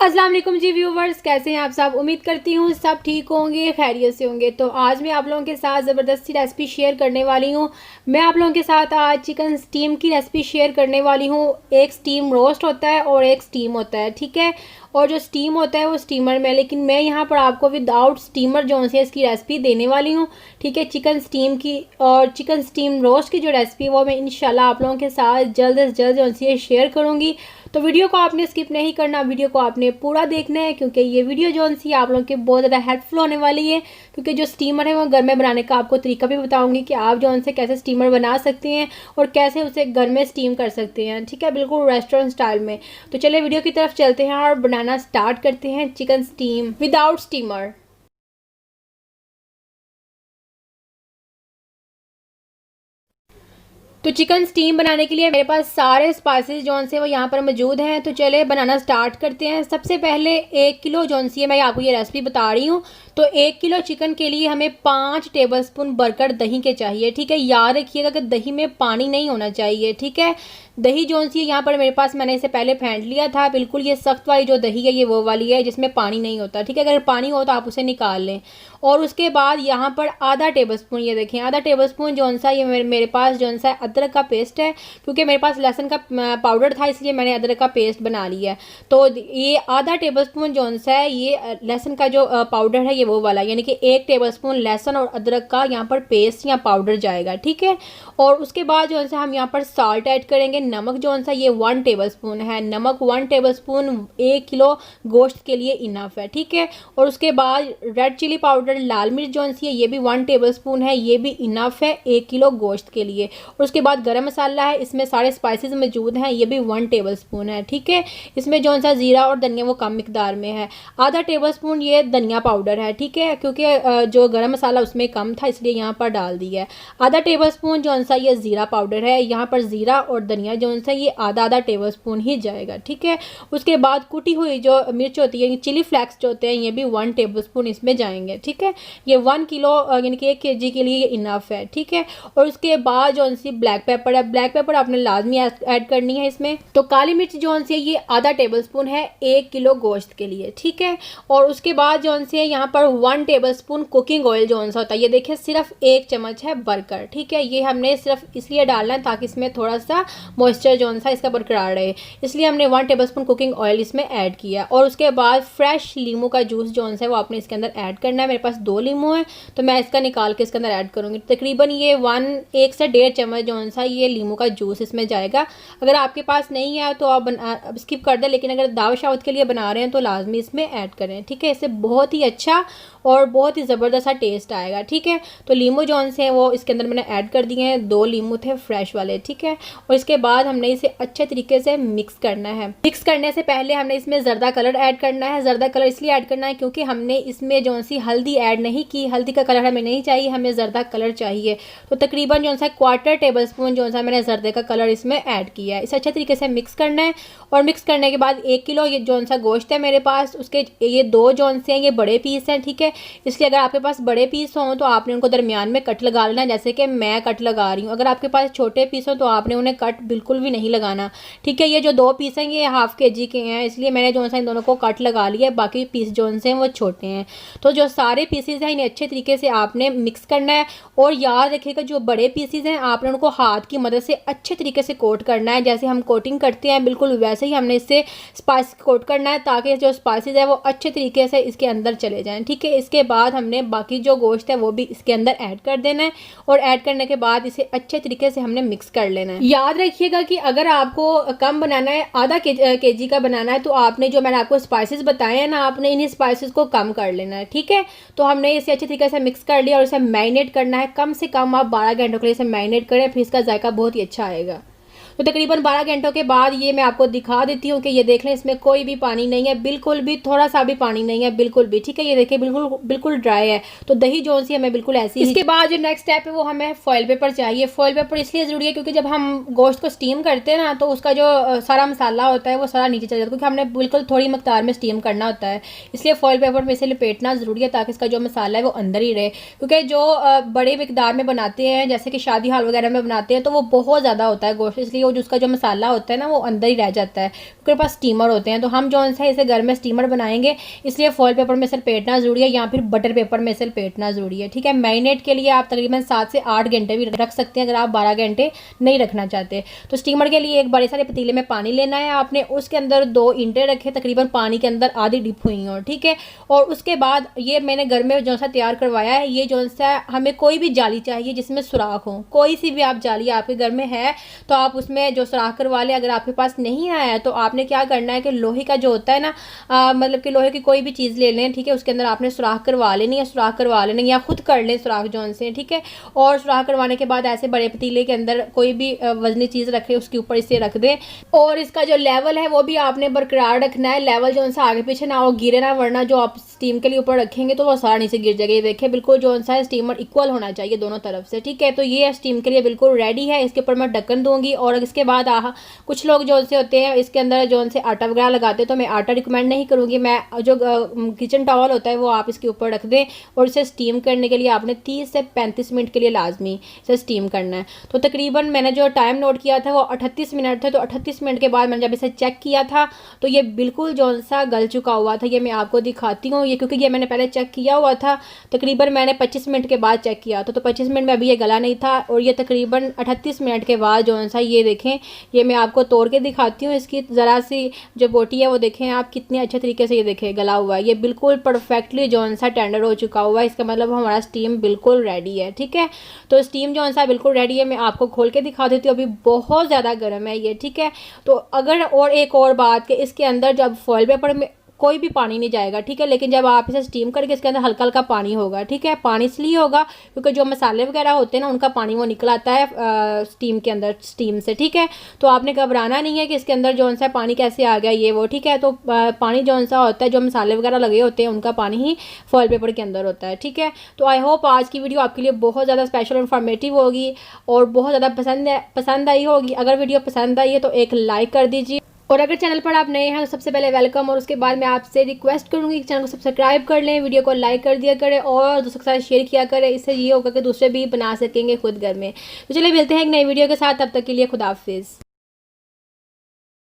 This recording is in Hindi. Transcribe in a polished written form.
अस्सलाम वालेकुम जी व्यूवर्स, कैसे हैं आप सब। उम्मीद करती हूँ सब ठीक होंगे, खैरियत से होंगे। तो आज मैं आप लोगों के साथ ज़बरदस्ती रेसिपी शेयर करने वाली हूँ। मैं आप लोगों के साथ आज चिकन स्टीम की रेसिपी शेयर करने वाली हूँ। एक स्टीम रोस्ट होता है और एक स्टीम होता है, ठीक है। और जो स्टीम होता है वो स्टीमर में, लेकिन मैं यहाँ पर आपको विदाउट स्टीमर जो है इसकी रेसिपी देने वाली हूँ, ठीक है। चिकन स्टीम की और चिकन स्टीम रोस्ट की जो रेसिपी वो मैं इंशाल्लाह आप लोगों के साथ जल्द से जल्द जो है शेयर करूँगी। तो वीडियो को आपने स्किप नहीं करना, वीडियो को आपने पूरा देखना है, क्योंकि ये वीडियो जो सी आप लोगों के बहुत ज़्यादा हेल्पफुल होने वाली है। क्योंकि जो स्टीमर है वो घर में बनाने का आपको तरीका भी बताऊंगी कि आप जो उनसे कैसे स्टीमर बना सकते हैं और कैसे उसे घर में स्टीम कर सकते हैं, ठीक है, बिल्कुल रेस्टोरेंट स्टाइल में। तो चलिए वीडियो की तरफ चलते हैं और बनाना स्टार्ट करते हैं चिकन स्टीम विदाउट स्टीमर। तो चिकन स्टीम बनाने के लिए मेरे पास सारे स्पाइसेस जौन से वो यहाँ पर मौजूद हैं। तो चले बनाना स्टार्ट करते हैं। सबसे पहले 1 किलो जौन सी है मैं आपको ये रेसिपी बता रही हूँ। तो 1 किलो चिकन के लिए हमें 5 टेबलस्पून बरकत दही के चाहिए, ठीक है। याद रखिएगा कि दही में पानी नहीं होना चाहिए, ठीक है। दही जौन सी है यहाँ पर मेरे पास, मैंने इसे पहले फेंट लिया था। बिल्कुल ये सख्त वाली जो दही है ये वो वाली है जिसमें पानी नहीं होता, ठीक है। अगर पानी हो तो आप उसे निकाल लें। और उसके बाद यहाँ पर आधा टेबलस्पून, ये देखें आधा टेबलस्पून जौन सा ये मेरे पास जौन सा अदरक का पेस्ट है। क्योंकि मेरे पास लहसुन का पाउडर था इसलिए मैंने अदरक का पेस्ट बना लिया है। तो ये आधा टेबलस्पून जौन सा है ये लहसुन का जो पाउडर है ये वो वाला, यानी कि 1 टेबलस्पून लहसुन और अदरक का यहाँ पर पेस्ट या पाउडर जाएगा, ठीक है। और उसके बाद जो सा हम यहाँ पर साल्ट ऐड करेंगे। नमक जौन सा ये 1 टेबलस्पून है। नमक 1 टेबलस्पून 1 किलो गोश्त के लिए इनफ है, ठीक है। और उसके बाद रेड चिली पाउडर, लाल मिर्च जौन सी है ये भी 1 टेबलस्पून है, ये भी इनफ है 1 किलो गोश्त के लिए। और उसके बाद गरम मसाला है, इसमें सारे स्पाइसेस मौजूद हैं, ये भी 1 टेबलस्पून है, ठीक है। इसमें जौन सा जीरा और धनिया वो कम मिकदार में है। आधा टेबलस्पून ये धनिया पाउडर है, ठीक है, क्योंकि जो गरम मसाला उसमें कम था इसलिए यहाँ पर डाल दिया है। आधा टेबलस्पून जौन सा ये जीरा पाउडर है। यहाँ पर जीरा और धनिया जौन सा ये आधा आधा टेबलस्पून ही जाएगा, ठीक है। उसके बाद कुटी हुई जो मिर्च होती है, चिली फ्लेक्स जो होते हैं, ये भी 1 टेबलस्पून इसमें जाएंगे, ठीक है। ये 1 किलो यानी कि 1 केजी के लिए ये इनफ है, ठीक है। और उसके बाद जौन सी ब्लैक पेपर है, ब्लैक पेपर आपने लाजमी ऐड करनी है इसमें। तो काली मिर्च जौन सी है ये आधा टेबलस्पून है 1 किलो गोश्त के लिए, ठीक है। और उसके बाद जौन सी है यहाँ पर 1 टेबलस्पून कुकिंग ऑयल जौन सा होता है, ये देखिए सिर्फ 1 चम्मच है बरकर, ठीक है। ये हमने सिर्फ इसलिए डालना है ताकि इसमें थोड़ा सा मॉइस्चर जौन सा इसका बरकरार रहे, इसलिए हमने 1 टेबलस्पून कुकिंग ऑयल इसमें ऐड किया। और उसके बाद फ्रेश लीमू का जूस जौन सा है वो आपने इसके अंदर ऐड करना है। मेरे पास 2 लीमू है तो मैं इसका निकाल के इसके अंदर ऐड करूँगी। तकरीबन ये 1 से 1.5 चम्मच जौन सा ये लीमू का जूस इसमें जाएगा। अगर आपके पास नहीं है तो आप स्किप कर दें, लेकिन अगर दावत शावत के लिए बना रहे हैं तो लाजमी इसमें ऐड करें, ठीक है। इससे बहुत ही अच्छा और बहुत ही ज़बरदस्त सा टेस्ट आएगा, ठीक है। तो लीमू जौन से हैं वो इसके अंदर मैंने ऐड कर दिए हैं, 2 लीमू थे फ्रेश वाले, ठीक है। और इसके बाद हमने इसे अच्छे तरीके से मिक्स करना है। मिक्स करने से पहले हमने इसमें ज़र्दा कलर ऐड करना है। ज़र्दा कलर इसलिए ऐड करना है क्योंकि हमने इसमें जौन सी हल्दी ऐड नहीं की, हल्दी का कलर हमें नहीं चाहिए, हमें ज़र्दा कलर चाहिए। तो तकरीबन जौन सा 1/4 टेबलस्पून जौन सा मैंने ज़र्दे का कलर इसमें ऐड किया है। इसे अच्छे तरीके से मिक्स करना है। और मिक्स करने के बाद 1 किलो ये जौन सा गोश्त है मेरे पास, उसके ये 2 जौन से हैं ये बड़े पीस हैं, ठीक है। इसलिए अगर आपके पास बड़े पीस हों तो आपने उनको दरमियान में कट लगा लेना, जैसे कि मैं कट लगा रही हूँ। अगर आपके पास छोटे पीस हो तो आपने उन्हें कट बिल्कुल भी नहीं लगाना, ठीक है। ये जो 2 पीस हैं ये ½ kg के हैं, इसलिए मैंने जो सा इन दोनों को कट लगा लिया है। बाकी पीस जो से हैं वो छोटे हैं। तो जो सारे पीसेस हैं इन्हें अच्छे तरीके से आपने मिक्स करना है। और याद रखिएगा जो बड़े पीसेस हैं आपने उनको हाथ की मदद से अच्छे तरीके से कोट करना है, जैसे हम कोटिंग करते हैं बिल्कुल वैसे ही हमने इससे स्पाइस कोट करना है, ताकि जो स्पाइसेस है वो अच्छे तरीके से इसके अंदर चले जाएं, ठीक है। इसके बाद हमने बाकी जो गोश्त है वो भी इसके अंदर ऐड कर देना है। और ऐड करने के बाद इसे अच्छे तरीके से हमने मिक्स कर लेना है। याद रखिएगा कि अगर आपको कम बनाना है, आधा केजी का बनाना है, तो आपने जो मैंने आपको स्पाइसेस बताए हैं ना, आपने इन्हीं स्पाइसेस को कम कर लेना है, ठीक है। तो हमने इसे अच्छे तरीके से मिक्स कर लिया और इसे मैरिनेट करना है। कम से कम आप 12 घंटों के लिए इसे मैरिनेट करें, फिर इसका जायका बहुत ही अच्छा आएगा। तो तकरीबन 12 घंटों के बाद ये मैं आपको दिखा देती हूँ कि ये देख लें इसमें कोई भी पानी नहीं है, बिल्कुल भी थोड़ा सा भी पानी नहीं है, बिल्कुल भी, ठीक है। ये देखिए बिल्कुल ड्राई है। तो दही जो सी हमें बिल्कुल ऐसी। इसके बाद जो नेक्स्ट स्टेप है वो हमें फॉइल पेपर चाहिए। फॉइल पेपर इसलिए ज़रूरी है क्योंकि जब हम गोश्त को स्टीम करते हैं ना तो उसका जो सारा मसाला होता है वो सारा नीचे चल जाता है, क्योंकि हमने बिल्कुल थोड़ी मकदार में स्टीम करना होता है। इसलिए फॉइल पेपर में इसे लपेटना ज़रूरी है ताकि इसका जो मसाला है वो अंदर ही रहे। क्योंकि जो बड़े मकदार में बनाते हैं जैसे कि शादी हाल वगैरह में बनाते हैं तो वो बहुत ज़्यादा होता है गोश्त, इसलिए वो जो उसका जो मसाला होता है ना वो अंदर ही रह जाता है, क्योंकि पास स्टीमर होते हैं। तो हम जो है इसे घर में स्टीमर बनाएंगे, इसलिए फॉइल पेपर में इसे लपेटना ज़रूरी है या फिर बटर पेपर में इसे लपेटना ज़रूरी है। ठीक है, मैरिनेट के लिए आप तकरीबन 7 से 8 घंटे भी रख सकते हैं, अगर आप 12 घंटे नहीं रखना चाहते। तो स्टीमर के लिए एक बड़े सारे पतीले में पानी लेना है आपने, उसके अंदर 2 ईंटें रखे, तकरीबन पानी के अंदर आधी डिप हुई हो। ठीक है, और उसके बाद ये मैंने घर में जो सा तैयार करवाया है, ये जो सा हमें कोई भी जाली चाहिए जिसमें सुराख हो, कोई सी भी आप जाली आपके घर में है तो आप उसमें जो सुराख करवा लें। अगर आपके पास नहीं आया तो आपने क्या करना है कि लोहे का जो होता है ना, मतलब कि लोहे की कोई भी चीज़ ले लें। ठीक है, उसके अंदर आपने सुराख करवा लेनी है, सुराख करवा लेनी या खुद कर लें सुराख जौन से। ठीक है, और सुराख करवाने के बाद ऐसे बड़े पतीले के अंदर कोई भी वजनी चीज़ रखे, उसके ऊपर इसे रख दें, और इसका जो लेवल है वो भी आपने बरकरार रखना है। लेवल जो सा आगे पीछे ना हो, गिरे ना, वरना जो आप स्टीम के लिए ऊपर रखेंगे तो वो आसानी से गिर जाएगा। ये देखिए बिल्कुल जो सा है स्टीमर इक्वल होना चाहिए दोनों तरफ से। ठीक है, तो ये स्टीम के लिए बिल्कुल रेडी है। इसके ऊपर मैं ढक्कन दूंगी, और इसके बाद कुछ लोग जो से होते हैं इसके अंदर जो से आटा वगैरह लगाते हैं, तो मैं आटा रिकमेंड नहीं करूँगी। मैं जो किचन टॉवल होता है वो आप इसके ऊपर रख दें, और इसे स्टीम करने के लिए आपने 30 से 35 मिनट के लिए लाजमी इसे स्टीम करना है। तो तकरीबन मैंने जो टाइम नोट किया था वो 38 मिनट थे। तो 38 मिनट के बाद मैंने जब इसे चेक किया था तो ये बिल्कुल जो सा गल चुका हुआ था। ये मैं आपको दिखाती हूँ, ये क्योंकि ये मैंने पहले चेक किया हुआ था। तकरीबन मैंने 25 मिनट के बाद चेक किया था, तो 25 मिनट में अभी ये गला नहीं था, और ये तकरीबन 38 मिनट के बाद जो सा ये देखें, ये मैं आपको तोड़ के दिखाती हूँ। इसकी ज़रा सी जो बोटी है वो देखें आप, कितने अच्छे तरीके से ये देखें गला हुआ है। ये बिल्कुल परफेक्टली जो सा टेंडर हो चुका हुआ है। इसका मतलब हमारा स्टीम बिल्कुल रेडी है। ठीक है, तो स्टीम जो सा बिल्कुल रेडी है। मैं आपको खोल के दिखा देती हूँ, अभी बहुत ज़्यादा गर्म है ये। ठीक है, तो अगर और एक और बात कि इसके अंदर जब फॉइल पेपर में कोई भी पानी नहीं जाएगा। ठीक है, लेकिन जब आप इसे स्टीम करके इसके अंदर हल्का हल्का पानी होगा। ठीक है, पानी इसलिए होगा क्योंकि जो मसाले वगैरह होते हैं ना उनका पानी वो निकल आता है स्टीम के अंदर, स्टीम से। ठीक है, तो आपने घबराना नहीं है कि इसके अंदर जो सा पानी कैसे आ गया ये वो। ठीक है, तो पानी जो सा होता है, जो मसाले वगैरह लगे होते हैं उनका पानी ही फॉइल पेपर के अंदर होता है। ठीक है, तो आई होप आज की वीडियो आपके लिए बहुत ज़्यादा स्पेशल इन्फॉर्मेटिव होगी और बहुत ज़्यादा पसंद आई होगी। अगर वीडियो पसंद आई है तो एक लाइक कर दीजिए, और अगर चैनल पर आप नए हैं तो सबसे पहले वेलकम, और उसके बाद मैं आपसे रिक्वेस्ट करूंगी कि चैनल को सब्सक्राइब कर लें, वीडियो को लाइक कर दिया करें और दूसरों के साथ शेयर किया करें। इससे ये होगा कि दूसरे भी बना सकेंगे खुद घर में। तो चलिए मिलते हैं एक नई वीडियो के साथ, तब तक के लिए खुदा हाफिज़।